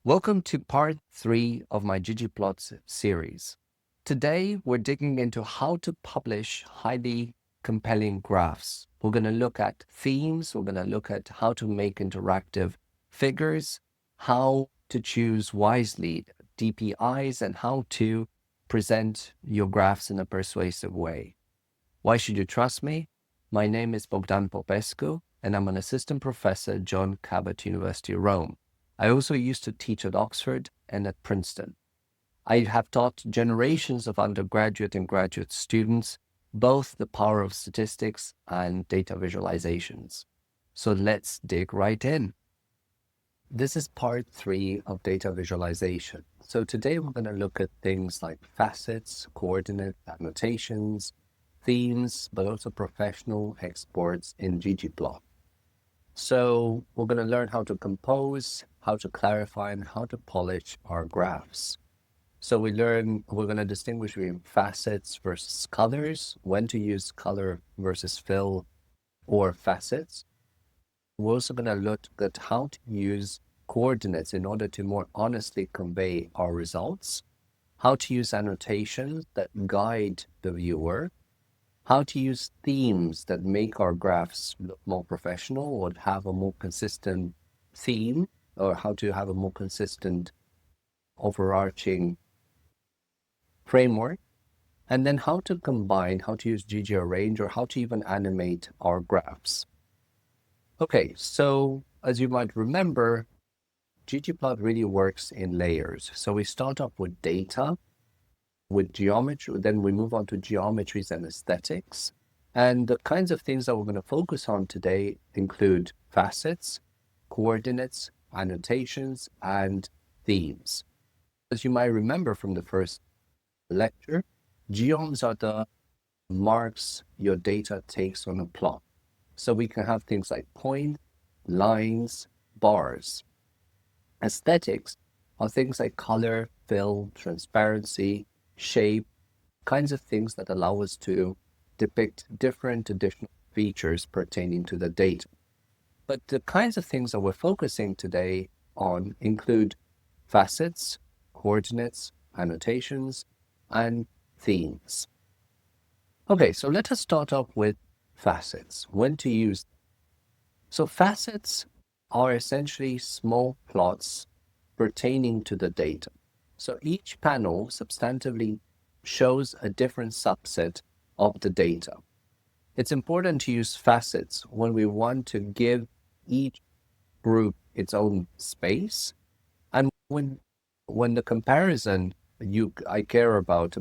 Welcome to part 3 of my ggplot series. Today, we're digging into how to publish highly compelling graphs. We're going to look at themes, we're going to look at how to make interactive figures, how to choose wisely DPIs, and how to present your graphs in a persuasive way. Why should you trust me? My name is Bogdan Popescu, and I'm an assistant professor at John Cabot University, Rome. I also used to teach at Oxford and at Princeton. I have taught generations of undergraduate and graduate students both the power of statistics and data visualizations. So let's dig right in. This is part 3 of data visualization. So today we're going to look at things like facets, coordinate, annotations, themes, but also professional exports in ggplot. So we're going to learn how to compose, how to clarify, and how to polish our graphs. So we're going to distinguish between facets versus colors, when to use color versus fill or facets. We're also going to look at how to use coordinates in order to more honestly convey our results, how to use annotations that guide the viewer, how to use themes that make our graphs look more professional or have a more consistent theme, or how to have a more consistent overarching framework, and then how to combine, how to use ggarrange, or how to even animate our graphs. Okay, so as you might remember, ggplot really works in layers. So we start off with data, with geometry, then we move on to geometries and aesthetics. And the kinds of things that we're going to focus on today include facets, coordinates, annotations, and themes. As you might remember from the first lecture, geoms are the marks your data takes on a plot. So we can have things like points, lines, bars. Aesthetics are things like color, fill, transparency, shape, kinds of things that allow us to depict different additional features pertaining to the data. But the kinds of things that we're focusing today on include facets, coordinates, annotations, and themes. Okay, so let us start off with facets, when to use. So facets are essentially small plots pertaining to the data. So each panel substantively shows a different subset of the data. It's important to use facets when we want to give each group its own space, and when the comparison I care about.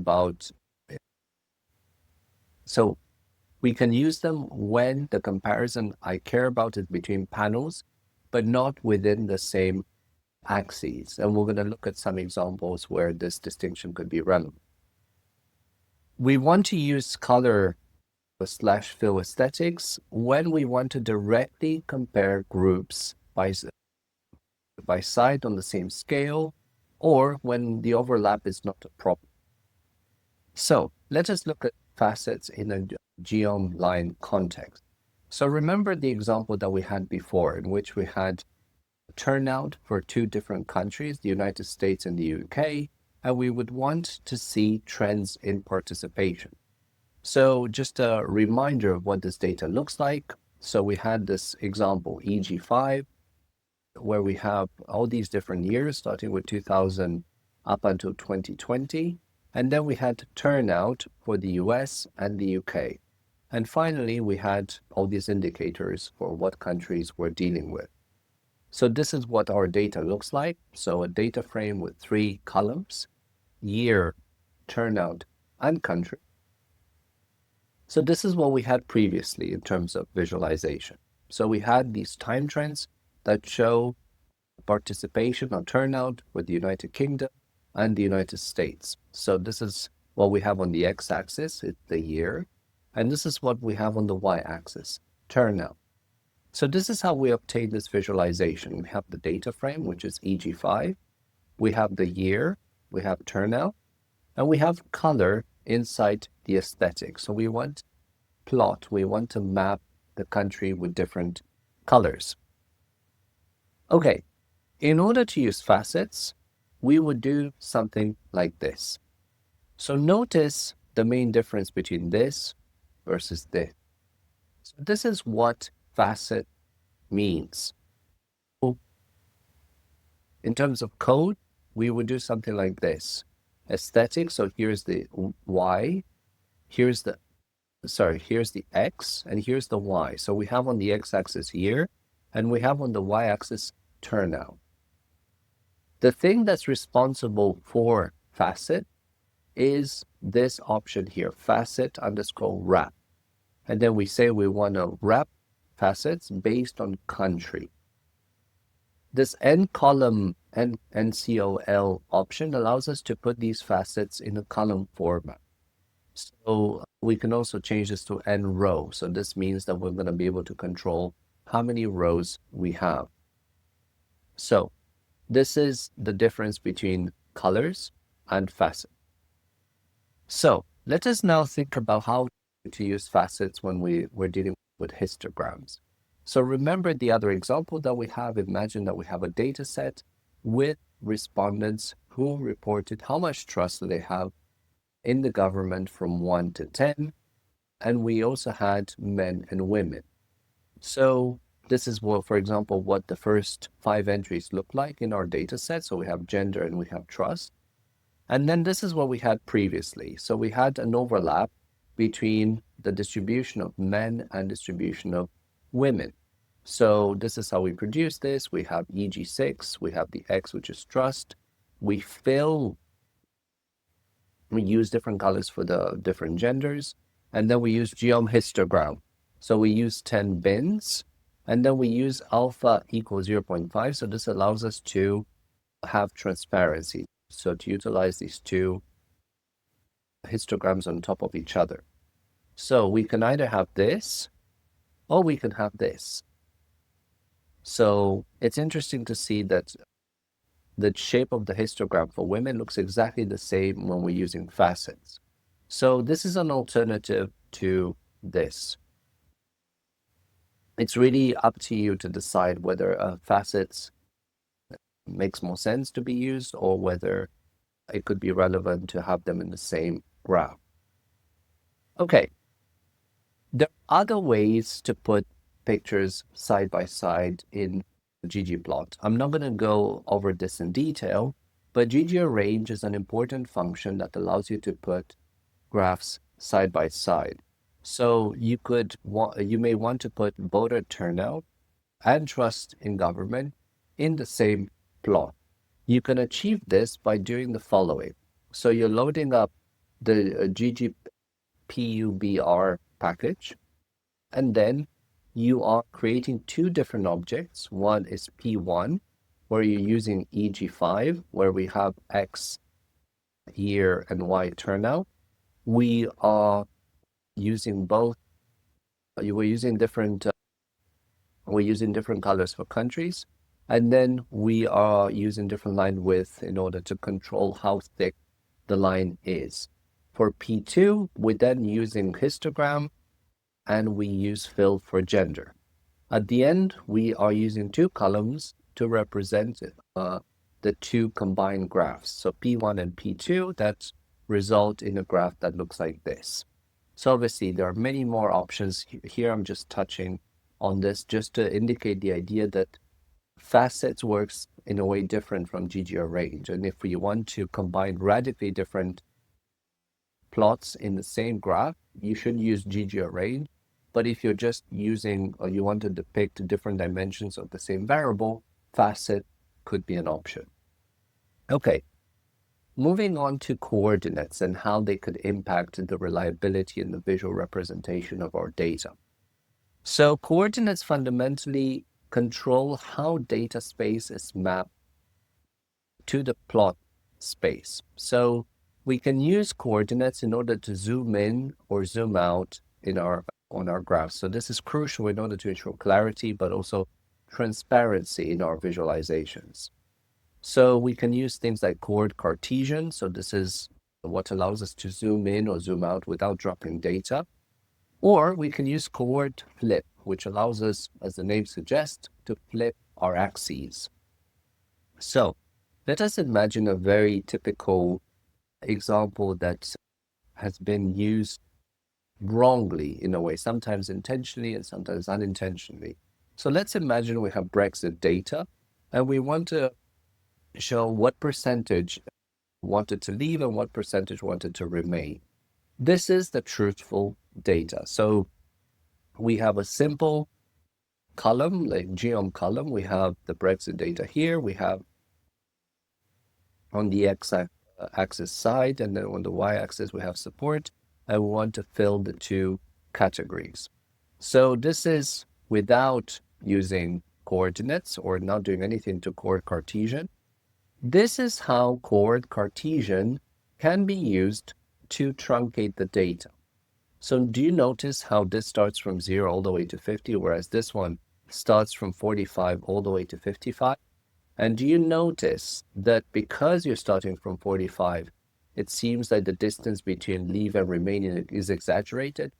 So we can use them when the comparison I care about is between panels, but not within the same axes. And we're going to look at some examples where this distinction could be relevant. We want to use color / fill aesthetics when we want to directly compare groups by side on the same scale, or when the overlap is not a problem. So let us look at facets in a geom line context. So remember the example that we had before, in which we had turnout for 2 different countries, the United States and the UK, and we would want to see trends in participation. So just a reminder of what this data looks like. So we had this example, EG5, where we have all these different years, starting with 2000 up until 2020. And then we had turnout for the US and the UK. And finally, we had all these indicators for what countries we're dealing with. So this is what our data looks like. So a data frame with 3 columns, year, turnout, and country. So this is what we had previously in terms of visualization. So we had these time trends that show participation or turnout for the United Kingdom and the United States. So this is what we have on the x-axis, it's the year, and this is what we have on the y-axis, turnout. So this is how we obtain this visualization. We have the data frame, which is EG5. We have the year, we have turnout, and we have color inside the aesthetic. So we want to map the country with different colors. Okay, In order to use facets, we would do something like this. So notice the main difference between this versus this. So this is what facet means. In terms of code, we would do something like this. Aesthetic, so here's the Y, here's the X, and here's the Y. So we have on the X-axis year, and we have on the Y-axis turnout. The thing that's responsible for facet is this option here, facet _ wrap. And then we say we want to wrap facets based on country. This end column and NCOL option allows us to put these facets in a column format. So we can also change this to end row. So this means that we're going to be able to control how many rows we have. So this is the difference between colors and facets. So let us now think about how to use facets when we're dealing with histograms. So remember the other example that we have. Imagine that we have a data set with respondents who reported how much trust they have in the government from 1 to 10. And we also had men and women. So this is what, for example, what the first 5 entries look like in our data set. So we have gender and we have trust. And then this is what we had previously. So we had an overlap between the distribution of men and distribution of women. So this is how we produce this. We have EG6, we have the X, which is trust. We use different colors for the different genders. And then we use geom histogram. So we use 10 bins. And then we use alpha equals 0.5. So this allows us to have transparency. So to utilize these two histograms on top of each other. So we can either have this or we can have this. So it's interesting to see that the shape of the histogram for women looks exactly the same when we're using facets. So this is an alternative to this. It's really up to you to decide whether facets makes more sense to be used or whether it could be relevant to have them in the same graph. Okay. There are other ways to put pictures side by side in ggplot. I'm not going to go over this in detail, but ggarrange is an important function that allows you to put graphs side by side. So you may want to put voter turnout and trust in government in the same plot. You can achieve this by doing the following. So you're loading up the ggpubr package, and then you are creating 2 different objects. One is P1, where you're using EG5, where we have X year and Y turnout. We are using both. We're using different colors for countries, and then we are using different line width in order to control how thick the line is. For P2, we're then using histogram, and we use fill for gender. At the end, we are using 2 columns to represent the 2 combined graphs. So P1 and P2 that result in a graph that looks like this. So obviously there are many more options. Here I'm just touching on this just to indicate the idea that facets works in a way different from ggarrange. And if we want to combine radically different plots in the same graph, you should use ggarrange. But if you're just using, or you want to depict different dimensions of the same variable, facet could be an option. Okay, moving on to coordinates and how they could impact the reliability and the visual representation of our data. So coordinates fundamentally control how data space is mapped to the plot space. So we can use coordinates in order to zoom in or zoom out on our graphs. So this is crucial in order to ensure clarity, but also transparency in our visualizations. So we can use things like chord Cartesian. So this is what allows us to zoom in or zoom out without dropping data. Or we can use chord flip, which allows us, as the name suggests, to flip our axes. So let us imagine a very typical example that has been used wrongly in a way, sometimes intentionally and sometimes unintentionally. So let's imagine we have Brexit data and we want to show what percentage wanted to leave and what percentage wanted to remain. This is the truthful data. So we have a simple column, like geom column. We have the Brexit data here. We have on the x-axis side, and then on the y-axis we have support. And we want to fill the two categories. So this is without using coordinates or not doing anything to coord Cartesian. This is how coord Cartesian can be used to truncate the data. So do you notice how this starts from 0 all the way to 50, whereas this one starts from 45 all the way to 55? And do you notice that because you're starting from 45, it seems like the distance between leave and remaining is exaggerated?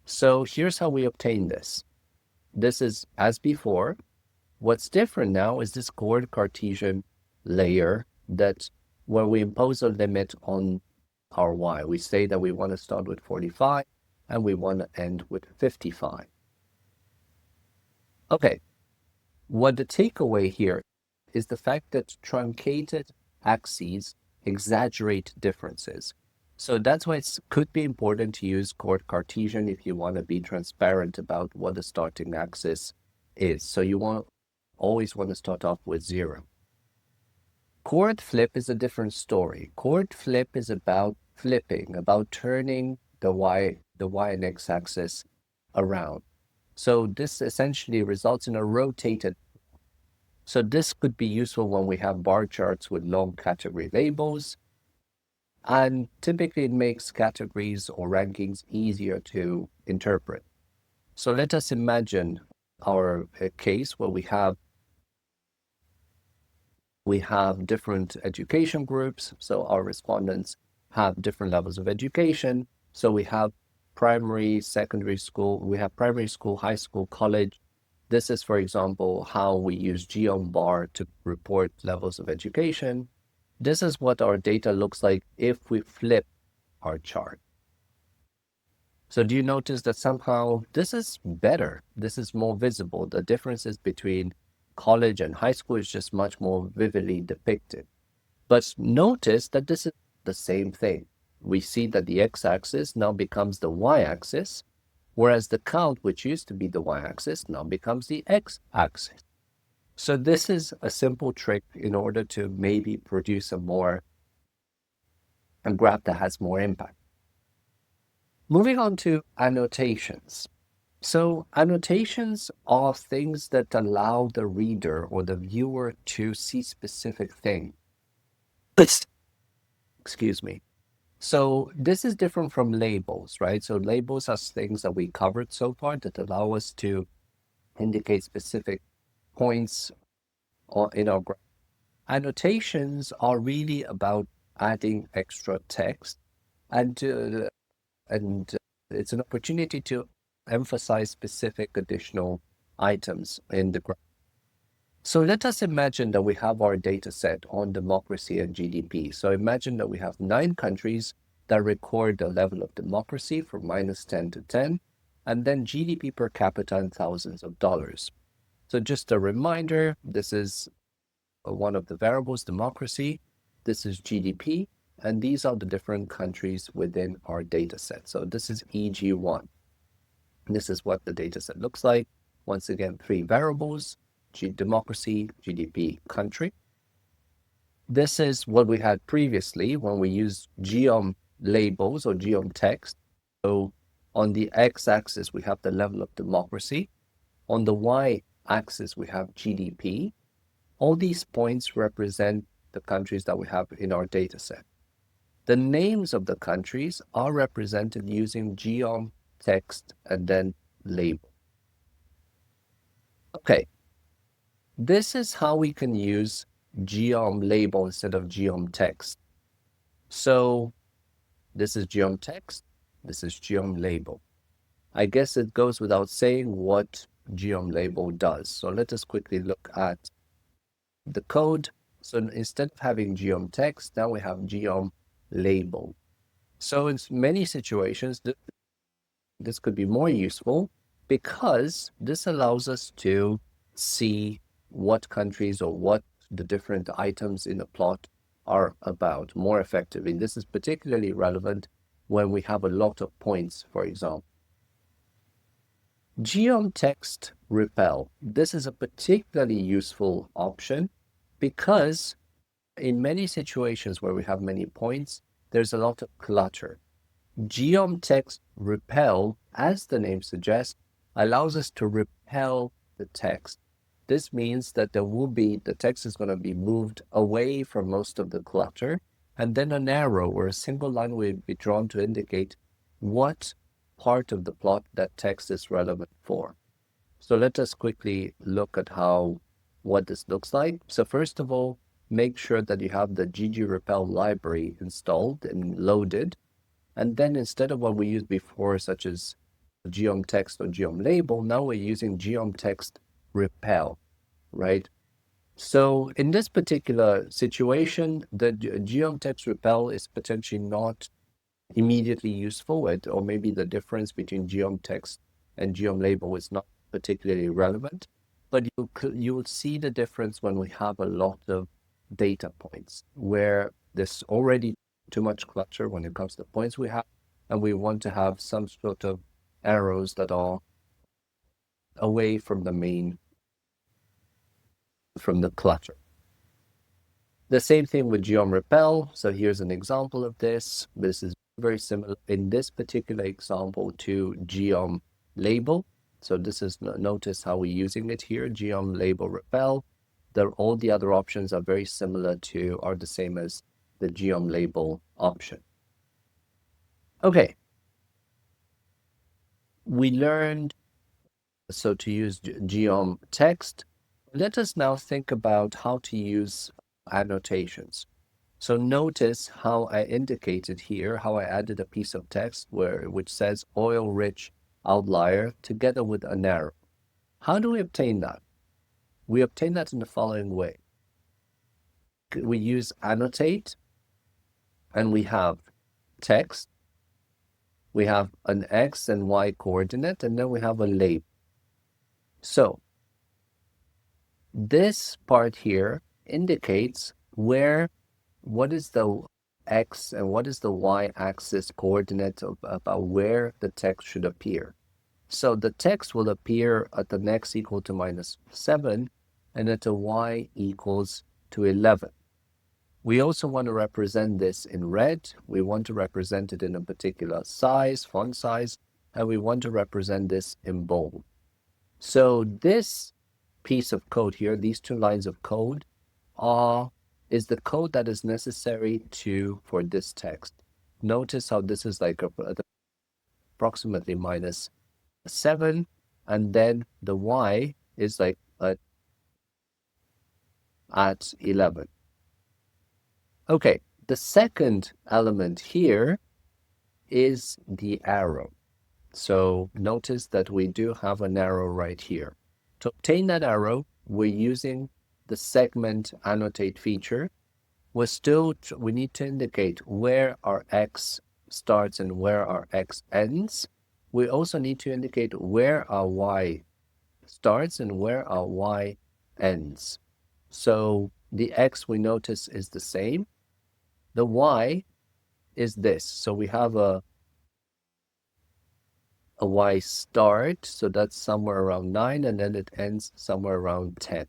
So here's how we obtain this. This is as before. What's different now is this coord Cartesian layer that when we impose a limit on our y, we say that we want to start with 45 and we want to end with 55. Okay, what the takeaway here is the fact that truncated axes exaggerate differences. So that's why it could be important to use coord Cartesian if you want to be transparent about what the starting axis is. So you always want to start off with 0. Coord flip is a different story. Coord flip is about flipping, about turning the y and x axis around. So this essentially results in a rotated. So this could be useful when we have bar charts with long category labels. And typically it makes categories or rankings easier to interpret. So let us imagine our case where we have different education groups. So our respondents have different levels of education. So we have primary, secondary school, we have primary school, high school, college. This is, for example, how we use geom-bar to report levels of education. This is what our data looks like if we flip our chart. So do you notice that somehow this is better? This is more visible. The differences between college and high school is just much more vividly depicted. But notice that this is the same thing. We see that the x-axis now becomes the y-axis, whereas the count, which used to be the y-axis, now becomes the x-axis. So this is a simple trick in order to maybe produce a graph that has more impact. Moving on to annotations. So annotations are things that allow the reader or the viewer to see specific things. Excuse me. So this is different from labels, right? So labels are things that we covered so far that allow us to indicate specific points in our graph. Annotations are really about adding extra text, and it's an opportunity to emphasize specific additional items in the graph. So let us imagine that we have our data set on democracy and GDP. So imagine that we have 9 countries that record the level of democracy from -10 to 10, and then GDP per capita in thousands of dollars. So just a reminder, this is one of the variables, democracy. This is GDP, and these are the different countries within our data set. So this is EG1. This is what the data set looks like. Once again, 3 variables, democracy, GDP, country. This is what we had previously when we used geom labels or geom text. So on the x-axis, we have the level of democracy. On the y-axis, we have GDP. All these points represent the countries that we have in our data set. The names of the countries are represented using geom text and then label. Okay, this is how we can use geom label instead of geom text. So this is geom text, this is geom label. I guess it goes without saying what geom label does. So let us quickly look at the code. So instead of having geom text, now we have geom label. So in many situations, this could be more useful because this allows us to see what countries or what the different items in the plot are about more effectively. This is particularly relevant when we have a lot of points, for example. Geom text repel. This is a particularly useful option because in many situations where we have many points, there's a lot of clutter. Geom text repel, as the name suggests, allows us to repel the text. This means that the text is going to be moved away from most of the clutter, and then an arrow or a single line will be drawn to indicate what part of the plot that text is relevant for. So let us quickly look at what this looks like. So first of all, make sure that you have the ggRepel library installed and loaded. And then instead of what we used before, such as geom text or geom label, now we're using geom text repel, right? So in this particular situation, the geom text repel is potentially not immediately useful, or maybe the difference between geom text and geom label is not particularly relevant, but you'll see the difference when we have a lot of data points where there's already too much clutter when it comes to the points we have, and we want to have some sort of arrows that are away from the clutter. The same thing with geom repel. So here's an example of this. This is very similar in this particular example to geom label. So this is, notice how we're using it here, geom label repel. All the other options are very similar are the same as the geom label option. Okay. We learned to use geom text. Let us now think about how to use annotations. So notice how I indicated here, how I added a piece of text which says oil-rich outlier together with an arrow. How do we obtain that? We obtain that in the following way. We use annotate, and we have text, we have an X and Y coordinate, and then we have a label. So this part here indicates what is the X and what is the Y axis coordinate about where the text should appear. So the text will appear at an X equal to -7 and at a Y equals to 11. We also want to represent this in red. We want to represent it in a particular font size, and we want to represent this in bold. So this piece of code here, these two lines of code, is the code that is necessary for this text. Notice how this is like approximately -7, and then the Y is like at 11. Okay, the second element here is the arrow. So notice that we do have an arrow right here. To obtain that arrow, we're using the segment annotate feature. We need to indicate where our X starts and where our X ends. We also need to indicate where our Y starts and where our Y ends. So the X, we notice, is the same. The Y is this. So we have a Y start, so that's somewhere around 9, and then it ends somewhere around 10.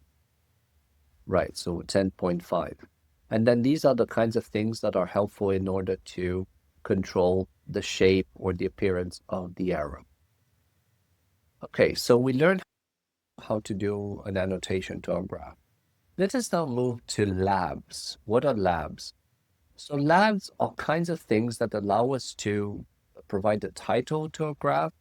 Right, so 10.5. And then these are the kinds of things that are helpful in order to control the shape or the appearance of the arrow. Okay, so we learned how to do an annotation to our graph. Let us now move to labs. What are labs? So labs are kinds of things that allow us to provide a title to a graph,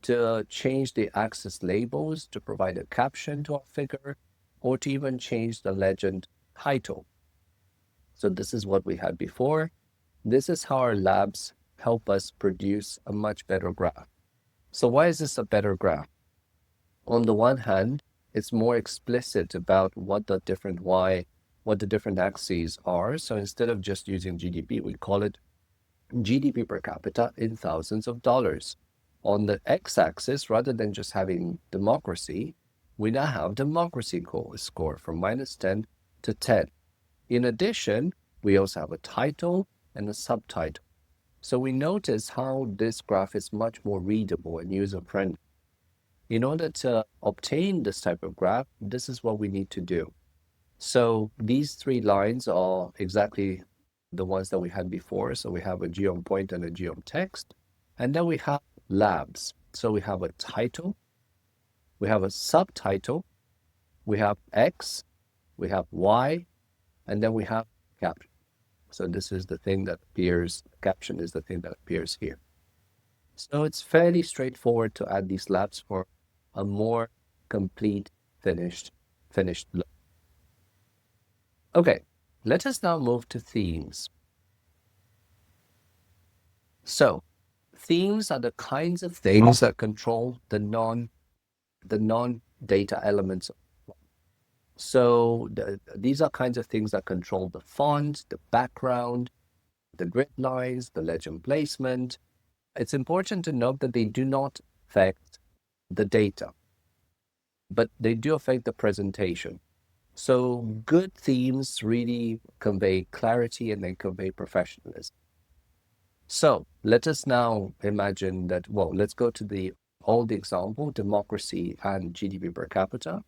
to change the axis labels, to provide a caption to our figure, or to even change the legend title. So this is what we had before. This is how our labs help us produce a much better graph. So why is this a better graph? On the one hand, it's more explicit about what the different axes are. So instead of just using GDP, we call it GDP per capita in thousands of dollars. On the x-axis, rather than just having democracy, we now have democracy score from -10 to 10. In addition, we also have a title and a subtitle. So we notice how this graph is much more readable and user-friendly. In order to obtain this type of graph, this is what we need to do. So these three lines are exactly the ones that we had before. So we have a geom point and a geom text. And then we have labs. So we have a title, we have a subtitle, we have X, we have Y, and then we have caption. So this is the thing that appears, caption is the thing that appears here. So it's fairly straightforward to add these labs for a more complete finished look. Okay, let us now move to themes. So themes are the kinds of things that control the non-data elements. So these are kinds of things that control the font, the background, the grid lines, the legend placement. It's important to note that they do not affect the data, but they do affect the presentation. So good themes really convey clarity and they convey professionalism. So let us now imagine that, well, let's go to the old example, democracy and GDP per capita.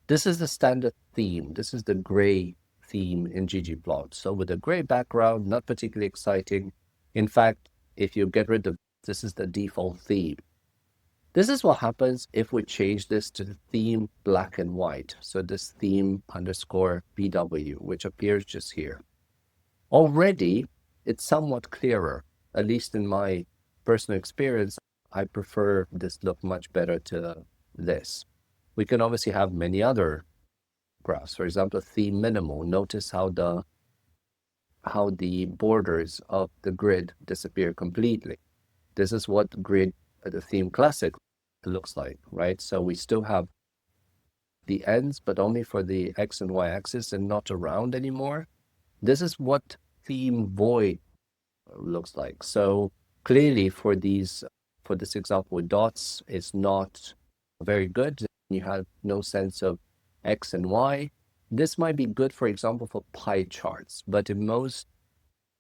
This is the standard theme. This is the gray theme in ggplot. So with a gray background, not particularly exciting. In fact, if you get rid of this is the default theme. This is what happens if we change this to the theme black and white. So this theme underscore BW, which appears just here. Already, it's somewhat clearer, at least in my personal experience. I prefer this look much better to this. We can obviously have many other graphs. For example, theme minimal. Notice how the borders of the grid disappear completely. This is what the theme classic looks like, right? So we still have the ends, but only for the X and Y axis and not around anymore. This is what theme void looks like. So clearly for this example with dots, it's not very good. You have no sense of X and Y. This might be good, for example, for pie charts, but in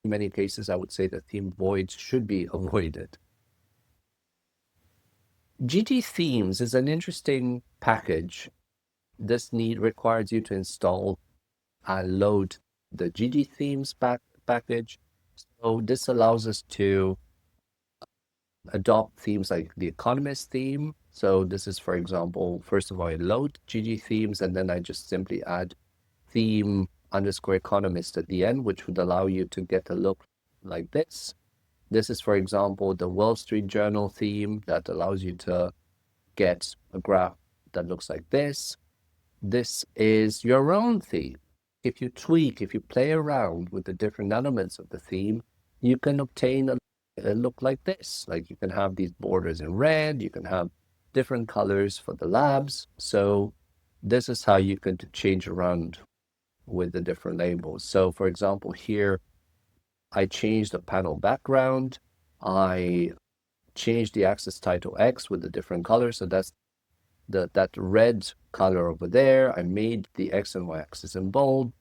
many cases, I would say that theme voids should be avoided. GG Themes is an interesting package. This requires you to install and load the GG Themes package. So this allows us to adopt themes like the Economist theme. So this is, for example, first of all, I load GG Themes, and then I just simply add theme underscore Economist at the end, which would allow you to get a look like this. This is, for example, the Wall Street Journal theme that allows you to get a graph that looks like this. This is your own theme. If you play around with the different elements of the theme, you can obtain a look like this. Like you can have these borders in red, you can have different colors for the labs. So this is how you can change around with the different labels. So for example, here, I changed the panel background. I changed the axis title X with the different colors. So that's that red color over there. I made the X and Y axis in bold.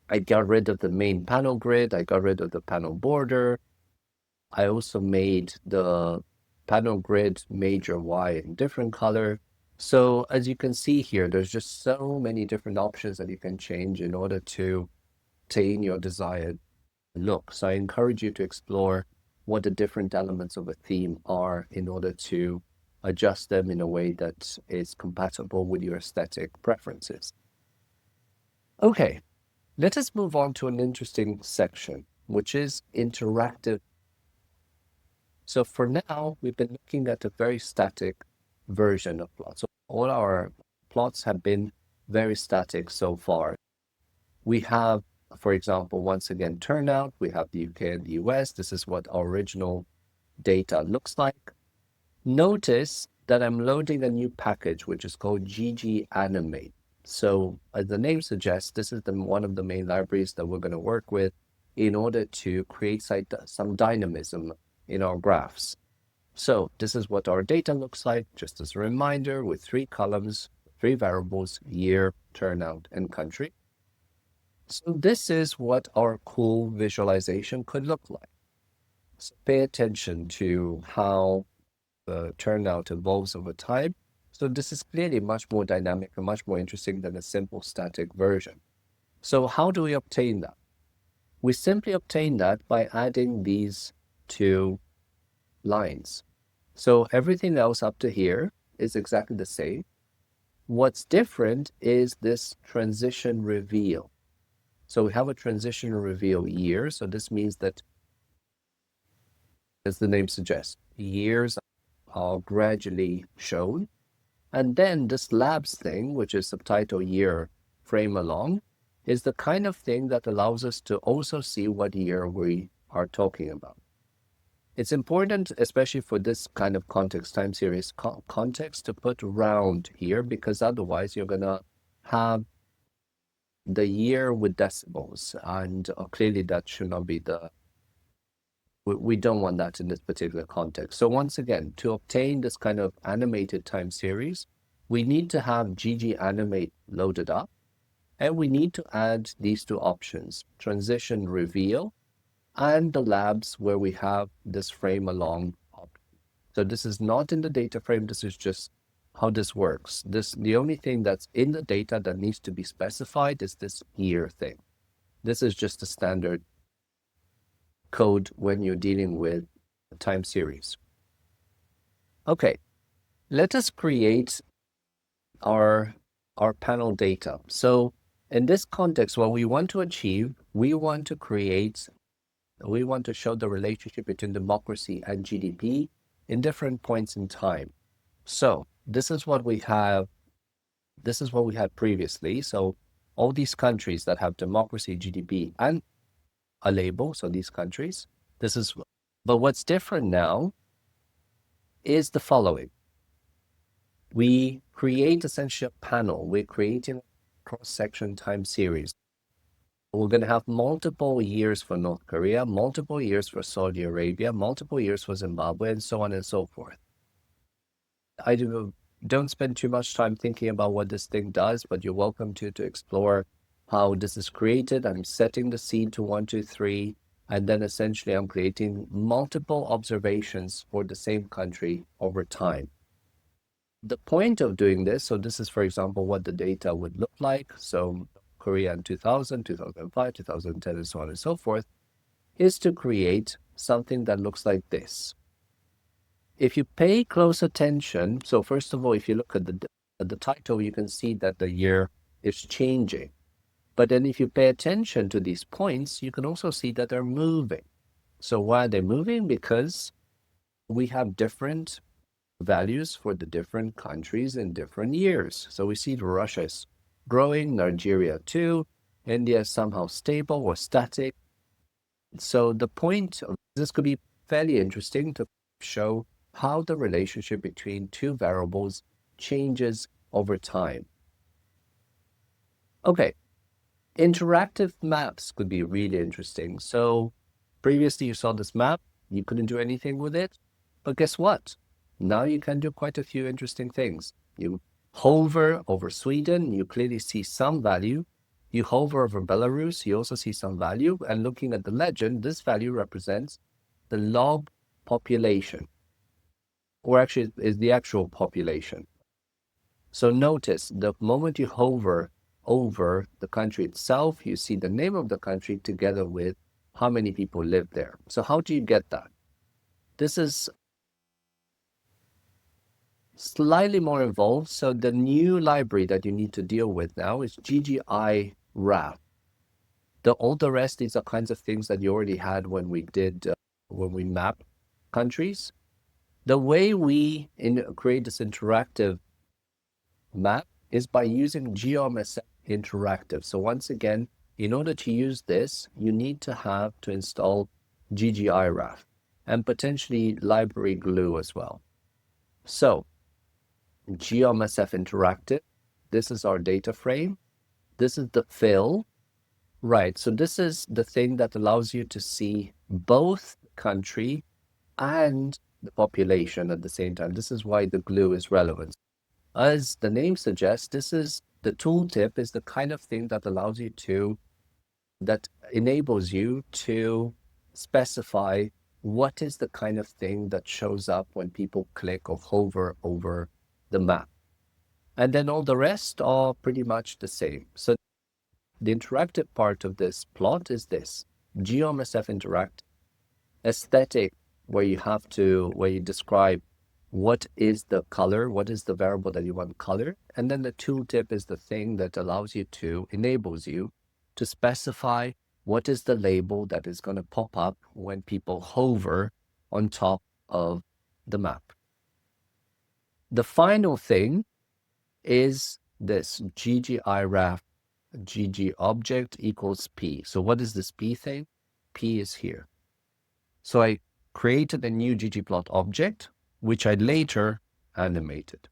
I got rid of the main panel grid. I got rid of the panel border. I also made the panel grid major Y in different color. So as you can see here, there's just so many different options that you can change in order to obtain your desired look. So I encourage you to explore what the different elements of a theme are in order to adjust them in a way that is compatible with your aesthetic preferences. Okay, let us move on to an interesting section, which is interactive. So for now, we've been looking at a very static version of plots. So all our plots have been very static so far. We have, for example, once again, turnout. We have the UK and the US. This is what our original data looks like. Notice that I'm loading a new package, which is called gganimate. So as the name suggests, this is one of the main libraries that we're going to work with in order to create some dynamism in our graphs. So this is what our data looks like, just as a reminder, with 3 columns, 3 variables: year, turnout, and country. So this is what our cool visualization could look like. So pay attention to how the turnout evolves over time. So this is clearly much more dynamic and much more interesting than a simple static version. So how do we obtain that? We simply obtain that by adding these 2 lines. So everything else up to here is exactly the same. What's different is this transition reveal. So we have a transition reveal year. So this means that, as the name suggests, years are gradually shown. And then this labs thing, which is subtitle year frame along, is the kind of thing that allows us to also see what year we are talking about. It's important, especially for this kind of context, time series context, to put round here, because otherwise you're going to have the year with decimals. And clearly that should not be we don't want that in this particular context. So once again, to obtain this kind of animated time series, we need to have gganimate loaded up, and we need to add these 2 options: transition reveal and the labs, where we have this frame along option. So this is not in the data frame. This is just how this works. The only thing that's in the data that needs to be specified is this year thing. This is just a standard code when you're dealing with a time series. Okay, let us create our panel data. So in this context, what we want to achieve, we want to show the relationship between democracy and GDP in different points in time. So this is what we have. This is what we had previously. So all these countries that have democracy, GDP, and a label, so these countries, but what's different now is the following. We create essentially a panel. We're creating a cross-section time series. We're going to have multiple years for North Korea, multiple years for Saudi Arabia, multiple years for Zimbabwe, and so on and so forth. I don't spend too much time thinking about what this thing does, but you're welcome to explore how this is created. I'm setting the seed to 1, 2, 3, and then essentially I'm creating multiple observations for the same country over time. The point of doing this, so this is, for example, what the data would look like. So Korea in 2000, 2005, 2010, and so on and so forth, is to create something that looks like this. If you pay close attention, so first of all, if you look at the title, you can see that the year is changing. But then if you pay attention to these points, you can also see that they're moving. So why are they moving? Because we have different values for the different countries in different years. So we see Russia is growing, Nigeria too, India is somehow stable or static. So the point of this could be fairly interesting to show how the relationship between 2 variables changes over time. Okay, interactive maps could be really interesting. So previously you saw this map, you couldn't do anything with it, but guess what? Now you can do quite a few interesting things. You hover over Sweden, you clearly see some value. You hover over Belarus, you also see some value. And looking at the legend, this value represents the log population, or actually is the actual population. So notice the moment you hover over the country itself, you see the name of the country together with how many people live there. So how do you get that? This is slightly more involved. So the new library that you need to deal with now is ggiraph. All the rest, these are kinds of things that you already had when we map countries. The way we create this interactive map is by using Geometry Interactive. So once again, in order to use this, you need to install ggiraph and potentially library glue as well. So GeoMSF Interactive. This is our data frame. This is the fill. Right. So this is the thing that allows you to see both country and the population at the same time. This is why the glue is relevant. As the name suggests, this is the tooltip is the kind of thing that allows you to, that enables you to specify what is the kind of thing that shows up when people click or hover over the map. And then all the rest are pretty much the same. So the interactive part of this plot is this: GeoMSF Interact, aesthetic, where you describe what is the color, what is the variable that you want color, and then the tooltip is the thing that enables you to specify what is the label that is going to pop up when people hover on top of the map. The final thing is this ggiraph gg object equals p. So what is this p thing? P is here. So I created a new ggplot object, which I later animated.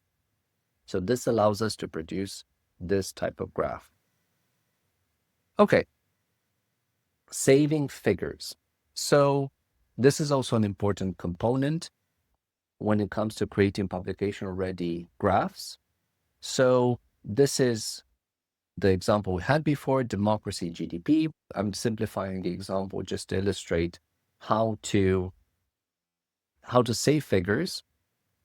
So this allows us to produce this type of graph. Okay, saving figures. So this is also an important component when it comes to creating publication-ready graphs. So this is the example we had before, democracy GDP. I'm simplifying the example just to illustrate how to save figures.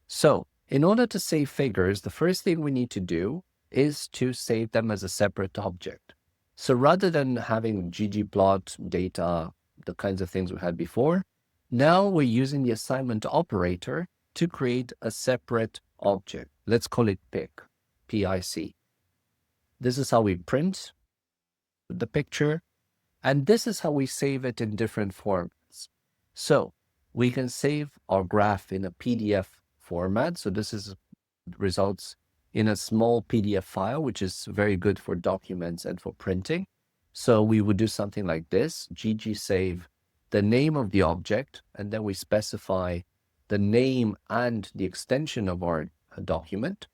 So in order to save figures, the first thing we need to do is to save them as a separate object. So rather than having ggplot data, the kinds of things we had before, now we're using the assignment operator to create a separate object. Let's call it pic, P-I-C. This is how we print the picture, and this is how we save it in different formats. So we can save our graph in a PDF format. So this results in a small PDF file, which is very good for documents and for printing. So we would do something like this: ggsave the name of the object, and then we specify the name and the extension of our document.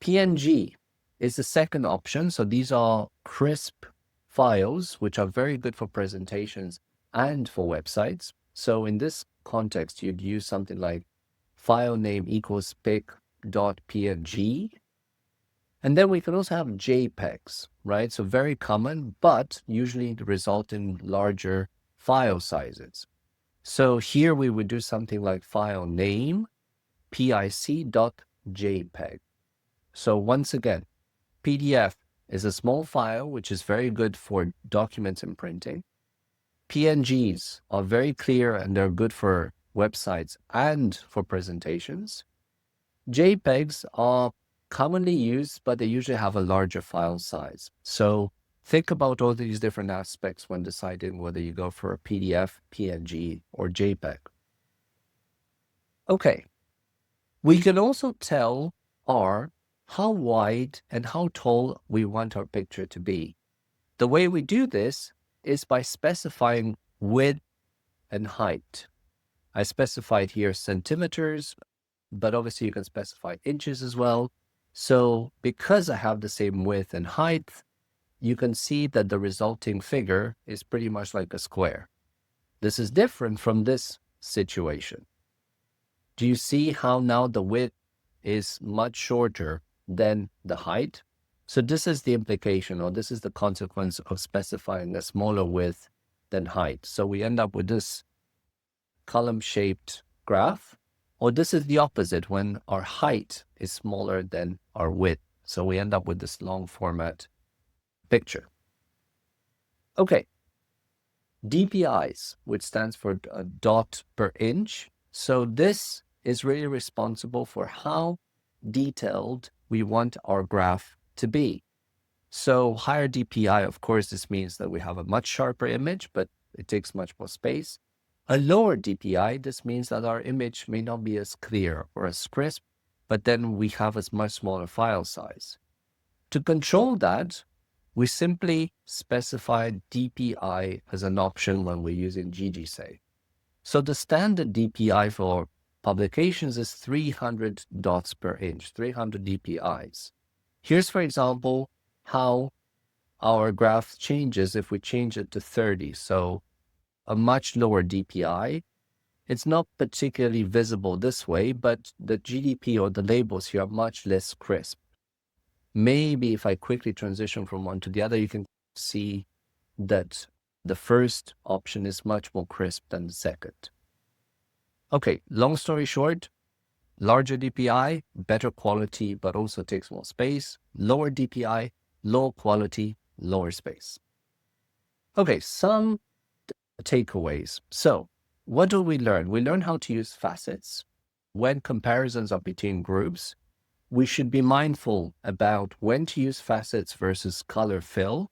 PNG is the second option. So these are crisp files, which are very good for presentations and for websites. So in this context, you'd use something like file name equals pic.png. And then we can also have JPEGs, right? So very common, but usually result in larger file sizes. So here we would do something like file name pic.jpeg. So once again, PDF is a small file, which is very good for documents and printing. PNGs are very clear and they're good for websites and for presentations. JPEGs are commonly used, but they usually have a larger file size. So think about all these different aspects when deciding whether you go for a PDF, PNG, or JPEG. Okay, we can also tell R how wide and how tall we want our picture to be. The way we do this is by specifying width and height. I specified here centimeters, but obviously you can specify inches as well. So because I have the same width and height, you can see that the resulting figure is pretty much like a square. This is different from this situation. Do you see how now the width is much shorter than the height? So this is the implication, or this is the consequence of specifying a smaller width than height. So we end up with this column-shaped graph, or this is the opposite when our height is smaller than our width. So we end up with this long format picture. Okay, DPIs, which stands for dot per inch. So this is really responsible for how detailed we want our graph to be. So higher DPI, of course, this means that we have a much sharper image, but it takes much more space. A lower DPI, this means that our image may not be as clear or as crisp, but then we have a much smaller file size. To control that, we simply specify DPI as an option when we're using ggsave. So the standard DPI for publications is 300 dots per inch, 300 dpi's. Here's, for example, how our graph changes if we change it to 30. So a much lower DPI. It's not particularly visible this way, but the GDP or the labels here are much less crisp. Maybe if I quickly transition from one to the other, you can see that the first option is much more crisp than the second. Okay, long story short, larger DPI, better quality, but also takes more space. Lower DPI, low quality, lower space. Okay, some takeaways. So what do we learn? We learn how to use facets. When comparisons are between groups, we should be mindful about when to use facets versus color fill.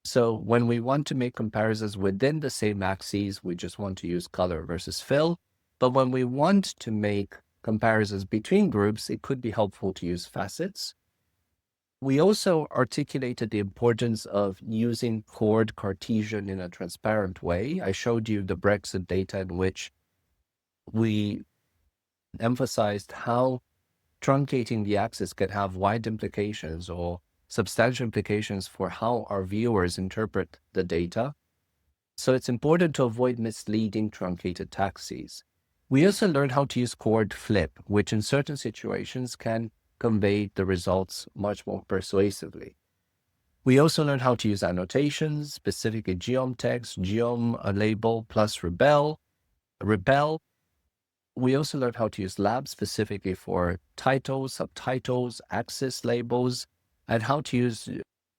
So when we want to make comparisons within the same axes, we just want to use color versus fill. But when we want to make comparisons between groups, it could be helpful to use facets. We also articulated the importance of using chord Cartesian in a transparent way. I showed you the Brexit data in which we emphasized how truncating the axis can have wide implications or substantial implications for how our viewers interpret the data. So it's important to avoid misleading truncated axes. We also learned how to use chord flip, which in certain situations can convey the results much more persuasively. We also learned how to use annotations, specifically geom text, geom label plus repel. We also learned how to use labs specifically for titles, subtitles, axis labels, and how to use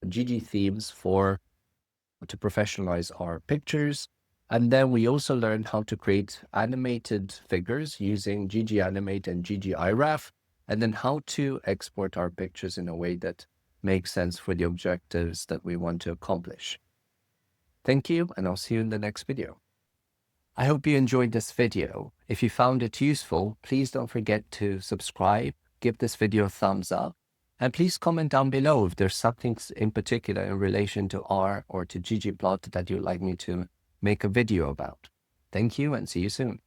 GG themes to professionalize our pictures. And then we also learned how to create animated figures using gganimate and ggiraph, and then how to export our pictures in a way that makes sense for the objectives that we want to accomplish. Thank you, and I'll see you in the next video. I hope you enjoyed this video. If you found it useful, please don't forget to subscribe, give this video a thumbs up, and please comment down below if there's something in particular in relation to R or to ggplot that you'd like me to make a video about. Thank you and see you soon.